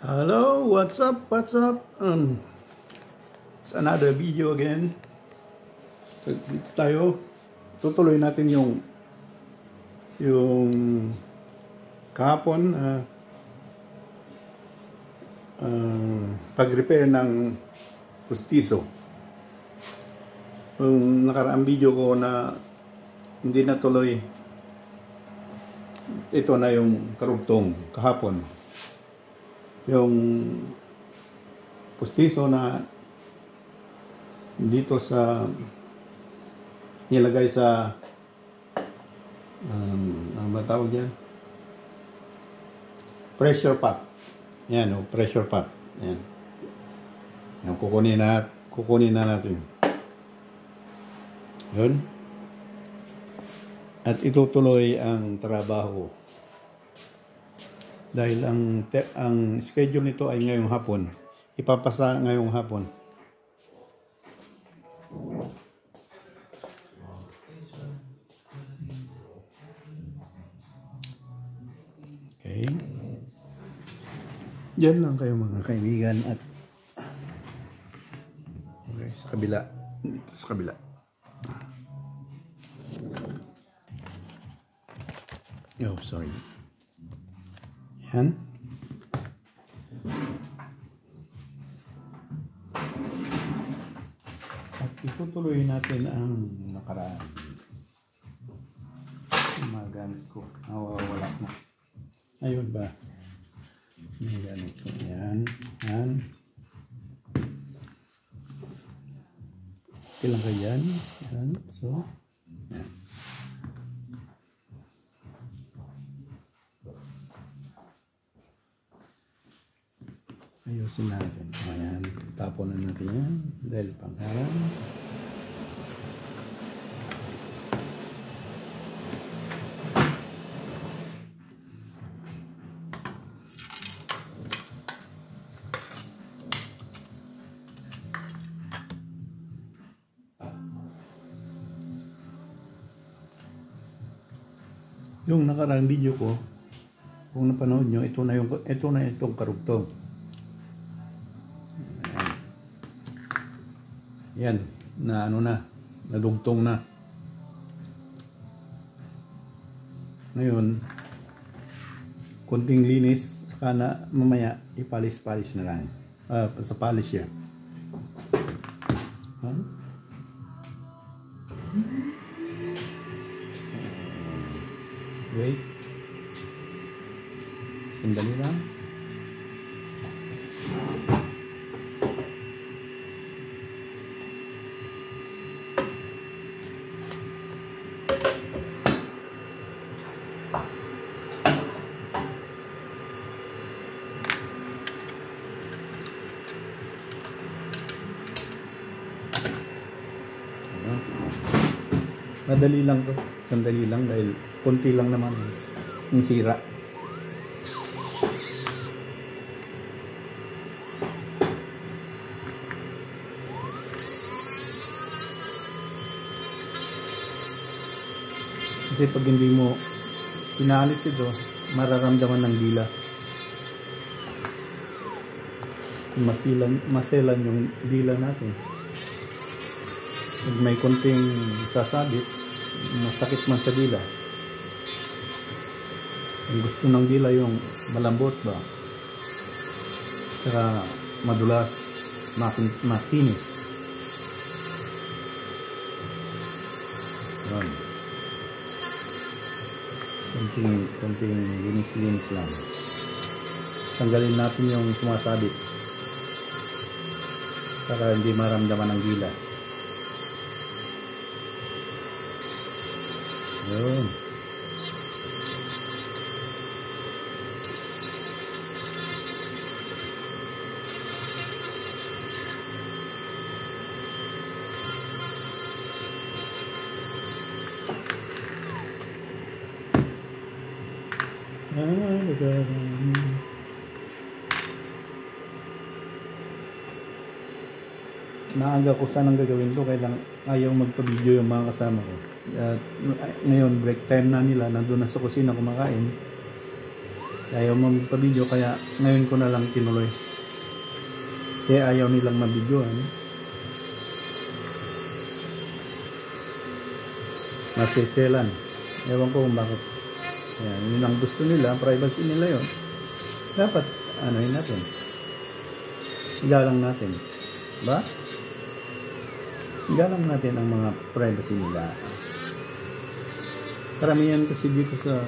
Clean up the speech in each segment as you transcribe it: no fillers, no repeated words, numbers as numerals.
Hello, what's up? What's up? It's another video again. Dito tayo. Tutuloy natin yung kahapon pag-repair ng pustiso. Yung nakaraang video ko na hindi natuloy, ito na yung karugtong kahapon. Yung pustiso na dito sa nilagay sa ano ba tawag yan? Pressure pot. Yan, pressure pot. Yan. Yan, kukunin na natin. Yun. At itutuloy ang trabaho. Dahil ang schedule nito ay ngayong hapon. Ipapasa ngayong hapon. Okay. Diyan lang kayo mga kaibigan at okay, sa kabila. Dito sa kabila. Oh, sorry. Yan. At itutuloy natin ang nakaraan. Yung mga gamit ko. Nawawala na. Ayun ba? Yung gamit ko. Yan. Yan. Okay lang kayo yan. Yan. So, yan. Ayusin natin. Ayan. Tapon na natin yan. Dahil pangharang. Yung nakaraang video ko, kung napanood nyo, ito na itong karugtong. Yan, na ano na, nadugtong na. Ngayon, konting linis, saka na mamaya ipalis-palis na lang. Sa polish yan. Huh? Wait. Sandali lang. Madali lang to. Sandali lang dahil konti lang naman yung sira. Kasi pag hindi mo pinalit ito, mararamdaman ng dila. Maselan yung dila natin. Pag may konting sasabit, masakit man sa dila. Ang gusto ng dila yung malambot ba? Saka madulas, makinis. Yan. Konting linis-linis lang. Tanggalin natin yung sumasabit para hindi maramdaman ng dila. Yun. Maaga ko sanang gagawin to, kaya lang ayaw magpa-video yung mga kasama ko. At ngayon break time na nila, nandun na sa kusina kumakain. Ayaw mo magpa-video, kaya ngayon ko na lang tinuloy. Kaya ayaw nilang mabidyoan. Masiselan. Ewan ko kung bakit. Ayan, yun ang gusto nila, privacy nila yun. Dapat, anuhin natin. Igalang natin. Diba? Igalang natin ang mga privacy nila. Karamihan kasi dito sa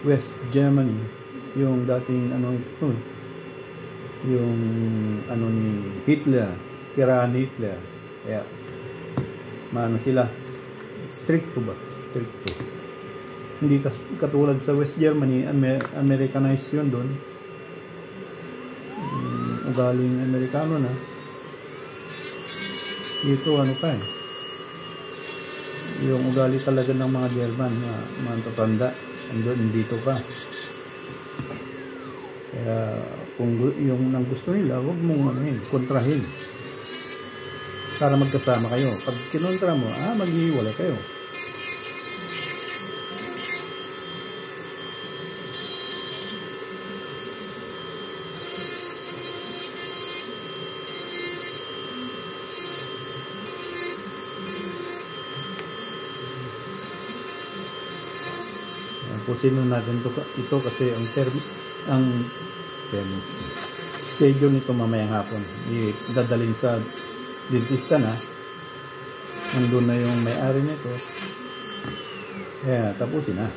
West Germany, yung dating ano ito, yung ano ni Hitler, tirahan ni Hitler. Kaya, maano sila, stricto ba? Stricto. Hindi katulad sa West Germany, Americanized yun doon. Ugaling Amerikano na. Dito ano pa eh. Yung ugali talaga ng mga German, mga tatanda. Andun, dito pa. Kaya, kung yung nang gusto nila, huwag mong kontrahin. Para magkasama kayo. Pag kinontra mo, maghihiwalay kayo. Pusin natin ito kasi ang schedule nito mamayang hapon. Dadalhin sa dentista na. Nandun na yung may-ari nito. Kaya tapusin na.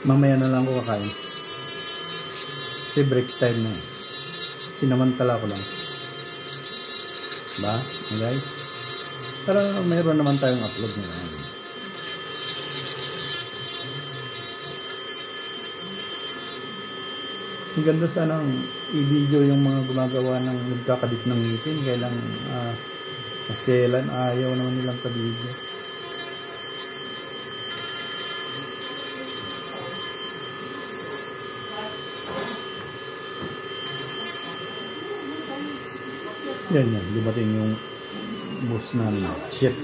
Mamaya na lang ako kakain. Kasi break time na eh. Sinamantala ko lang. Ba? Guys? Para mayroon naman tayong upload nila. Ang ganda sanang i-video yung mga gumagawa ng nagkakadip ng ngipin. Kailang maselan, ayaw naman nilang ka-video. Yan, dumating yung bus namin. Shit.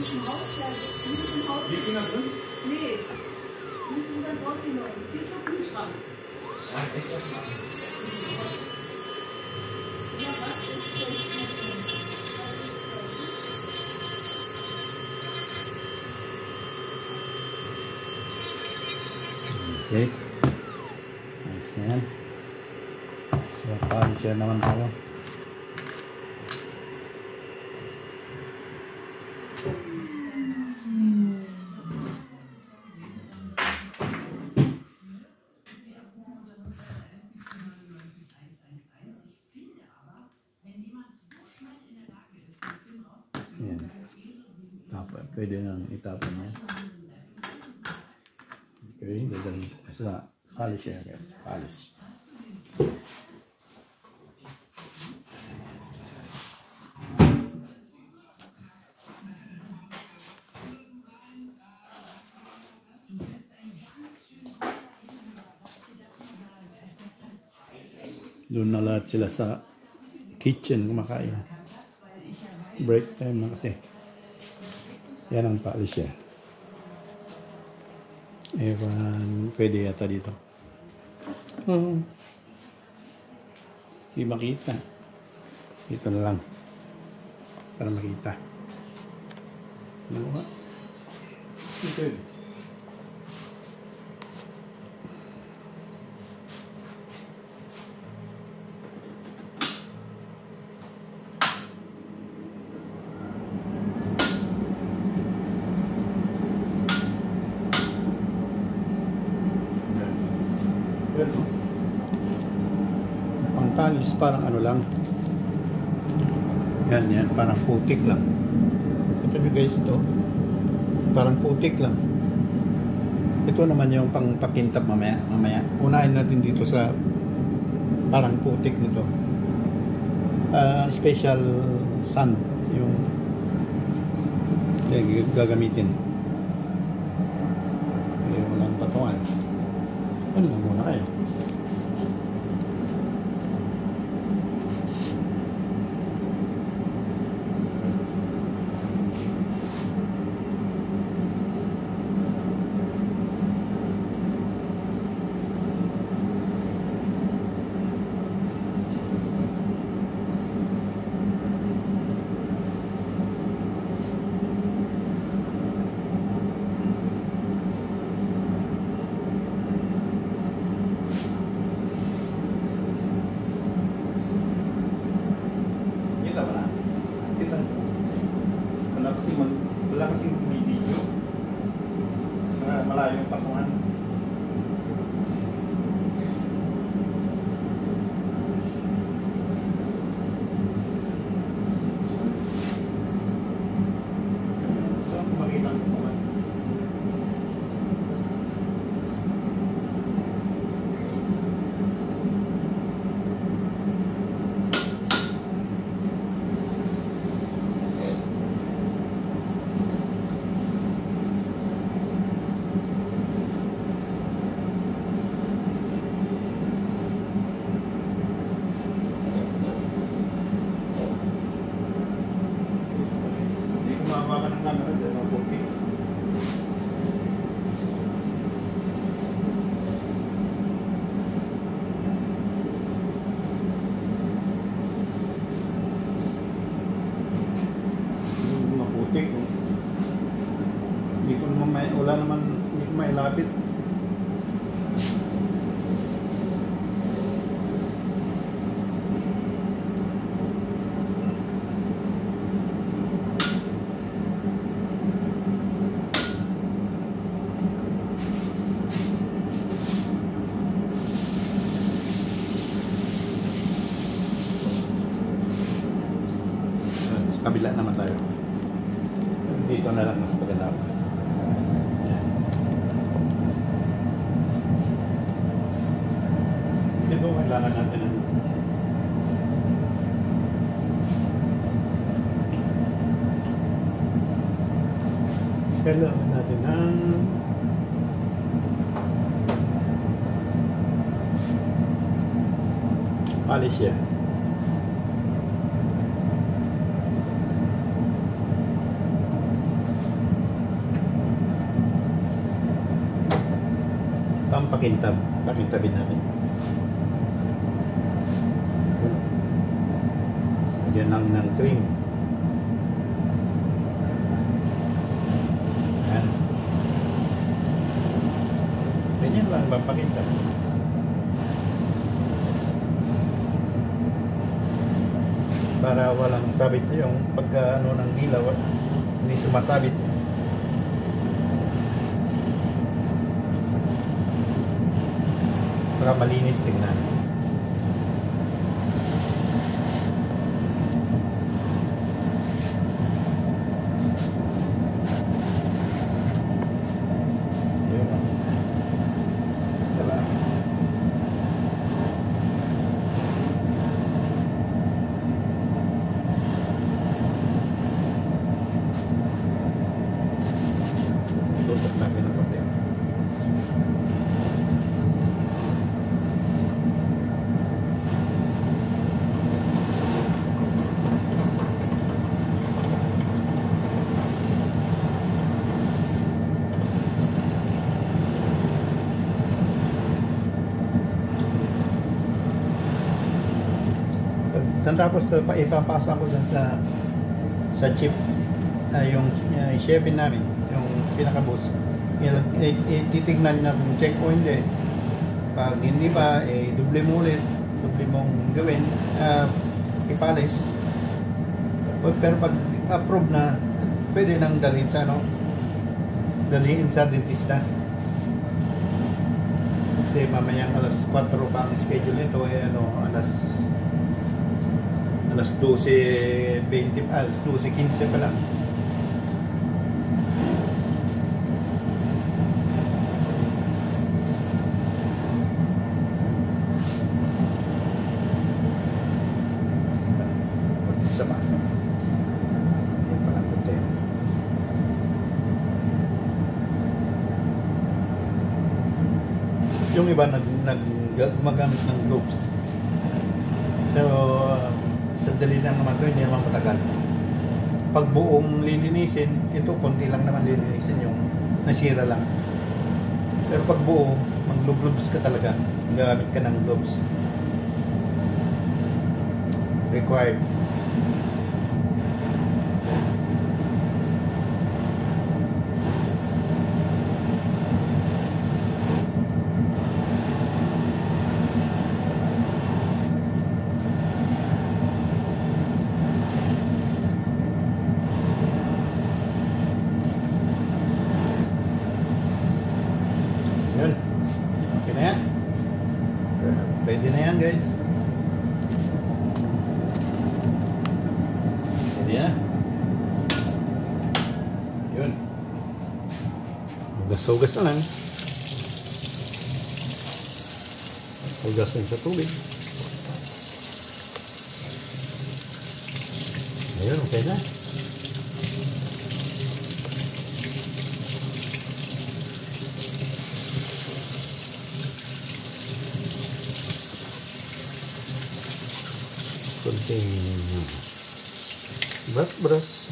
Okay. Nice na yan. So, pa-share naman tayo. Yan. Pwede nang itapon yan. Okay, dadalhin sa polish yan. Polish. Doon na lahat sila sa kitchen kumakain. Break time na kasi. Yan ang polish eh. Ewan, pwede yata dito. Hindi makita. Dito na lang. Para makita. Ano ba? Ito. Pangtalis parang ano lang. Yan, parang putik lang. Ito nyo guys, to parang putik lang. Ito naman yung pangpakintab mamaya. Unahin natin dito sa parang putik nito. Special sand yung gagamitin. Walang patungan. Ano lang muna kayo. Wala kasing may video. Malayo yung patungan. So, makita ang patungan. Mahawakan ng camera dyan, mabuti. Maputik. Hindi ko naman wala naman, hindi ko mailapit. Kabila naman tayo. Dito na lang mas pagalaw. Yan. Dito kailangan natin ng polish yan. Pakintabin namin. Diyan lang ng trim. Yan. Ganyan lang papakintab. Para walang sabit yung pagka ano ng dilaw, hindi sumasabit. Saka malinis tingnan. Diba? Tutok natin ang konti. Tapos ipapasa ko dun sa chip, yung chefin namin, yung pinaka-boss. Titignan na kung check o hindi. Pag hindi pa, doble mo ulit, doble mong gawin, ipalis. Pero pag approve na, pwede nang dalhin sa dentista. Kasi mamayang alas 4 pa ang schedule nito, alas 12:20, alas 12:15 pa lang. Isa pa. Yan pa lang punti. Yung iba gumagamit ng gloves. Pero sandali lang naman ito, hindi naman matagal. Pag buong lilinisin, ito konti lang naman lilinisin, yung nasira lang. Pero pag buo, mag-gloves ka talaga, gagamit ka ng gloves. Required. yan guys. Pwede na. Yun. Hugas-hugas na lang. Hugasin sa tubig. Ayun, okay na. Konting brush.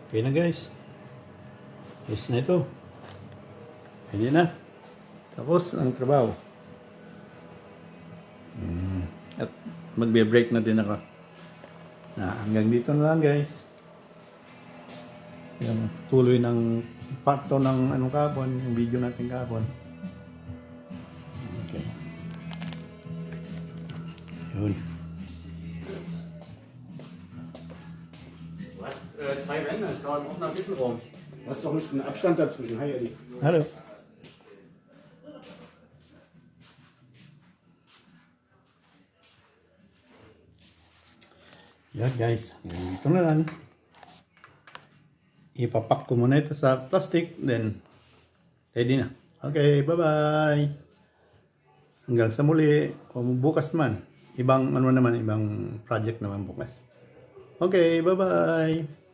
Okay na guys. Yes na ito. Pwede na. Tapos ang trabaho. At magbe-break na din ako. Hanggang dito na lang guys. Yung tuloy ng part 2 ng anong kahapon, yung video natin kahapon. Okay. Yun. Du hast 2 Wände, das dauert einen offenen Wickelraum. Du hast doch nicht einen Abstand dazwischen. Hi, Eddie. Hallo. Yan guys, ito na lang. Ipapak ko muna ito sa plastic, then ready na. Okay, bye-bye. Hanggang sa muli, o bukas naman. Ibang project naman bukas. Okay, bye-bye.